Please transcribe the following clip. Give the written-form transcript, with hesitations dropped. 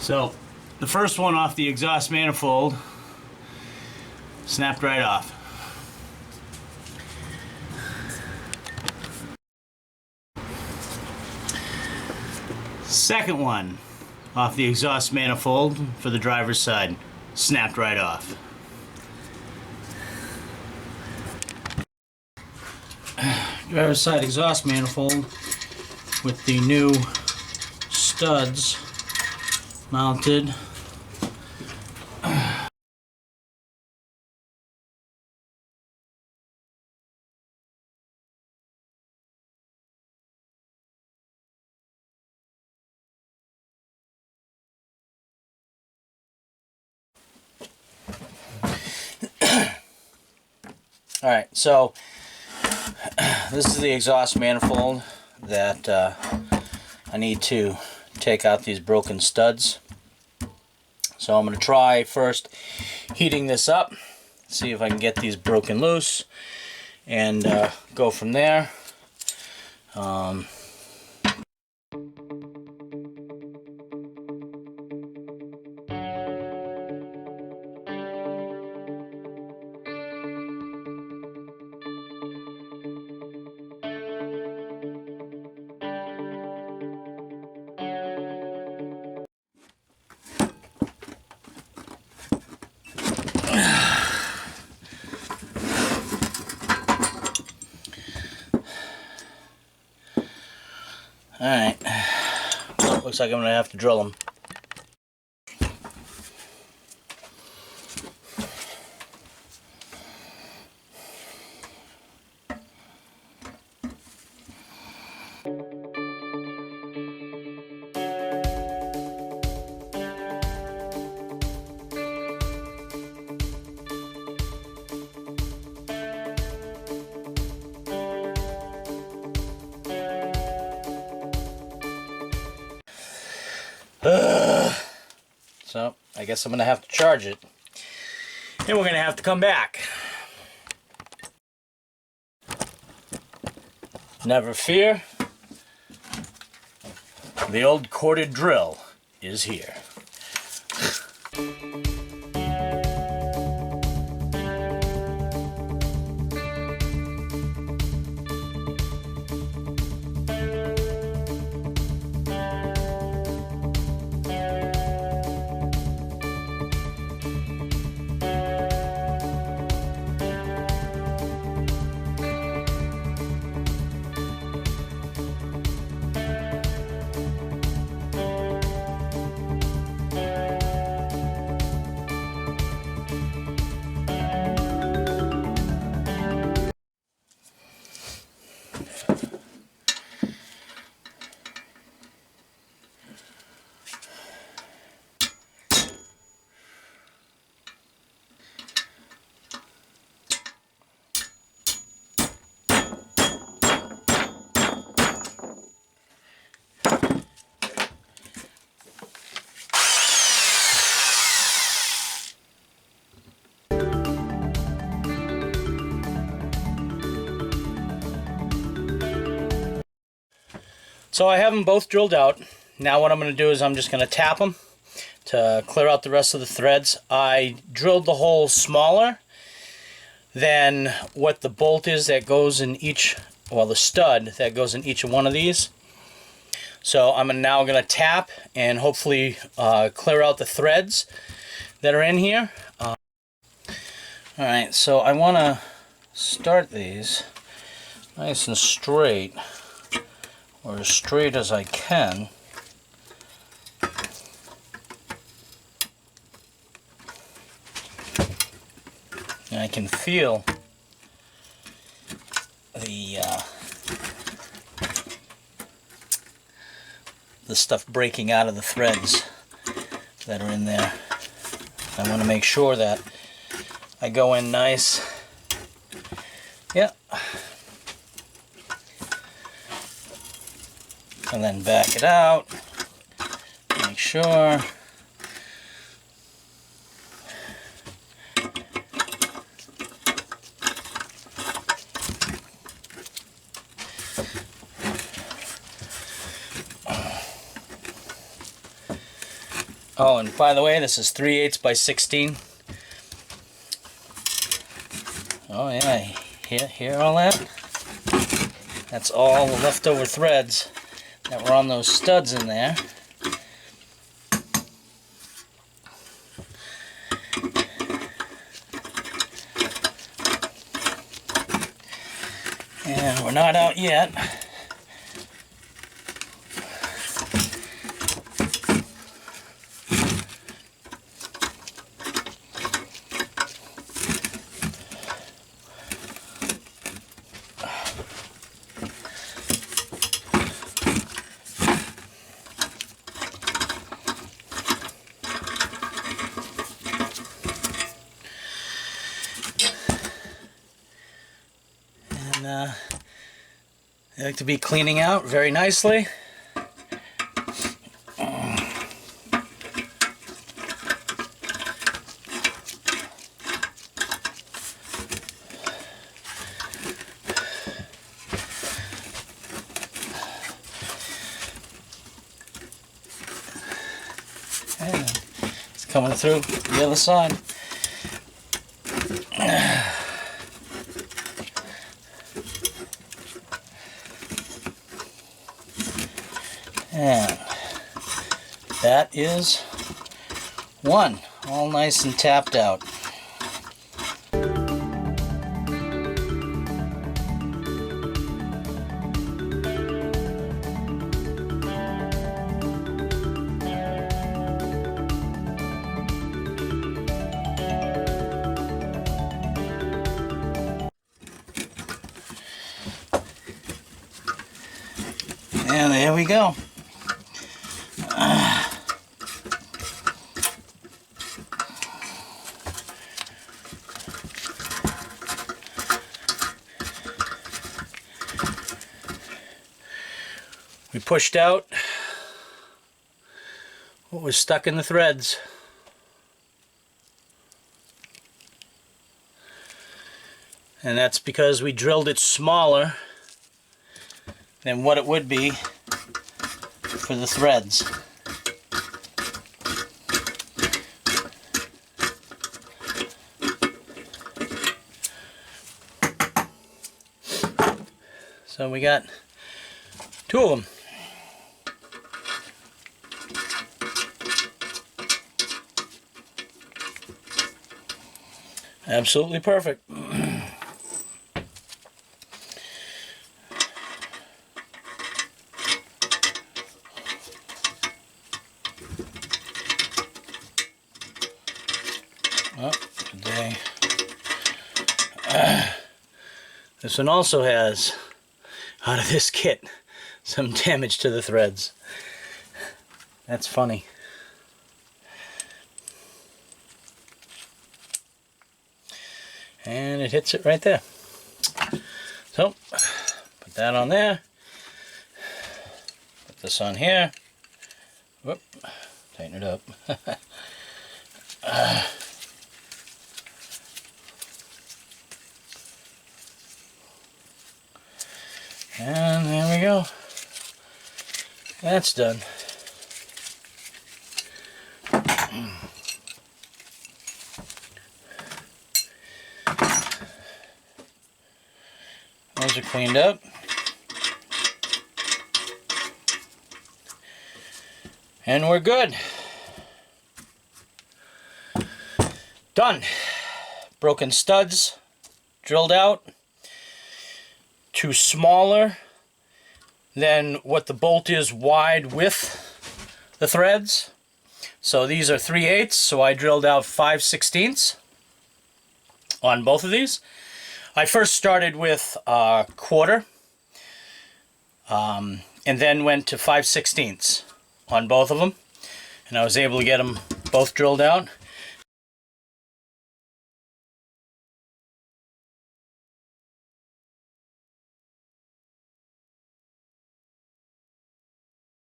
So the first one off the exhaust manifold snapped right off. Second one off the exhaust manifold for the driver's side snapped right off. Driver's side exhaust manifold with the new studs mounted. Alright, so this is the exhaust manifold that I need to take out these broken studs. So I'm going to try first heating this up, see if I can get these broken loose, and go from there. Alright, well, looks like I'm going to have to drill them. So, I guess I'm going to have to charge it. And we're going to have to come back. Never fear. The old corded drill is here. So I have them both drilled out. Now what I'm going to do is I'm just going to tap them to clear out the rest of the threads. I drilled the hole smaller than what the bolt is that goes in each, well, the stud that goes in each one of these. So I'm now going to tap and hopefully clear out the threads that are in here. Alright, so I want to start these nice and straight, or as straight as I can. And I can feel the stuff breaking out of the threads that are in there. I want to make sure that I go in nice. Yeah. And then back it out. Make sure. Oh, and by the way, this is 3/8 by 16. Oh yeah, hear all that? That's all the leftover threads that were on those studs in there. And we're not out yet. They like to be cleaning out very nicely. And it's coming through the other side. And that is one, all nice and tapped out. And there we go. We pushed out what was stuck in the threads. And that's because we drilled it smaller than what it would be for the threads. So we got two of them. Absolutely perfect. Oh, today. This one also has, out of this kit, some damage to the threads. That's funny. And it hits it right there. So, put that on there. Put this on here. Whoop, tighten it up. And there we go. That's done. Those are cleaned up. And we're good. Done. Broken studs drilled out. Two smaller than what the bolt is wide with the threads. So these are 3/8, so I drilled out 5/16 on both of these. I first started with a 1/4 and then went to 5/16 on both of them, and I was able to get them both drilled out.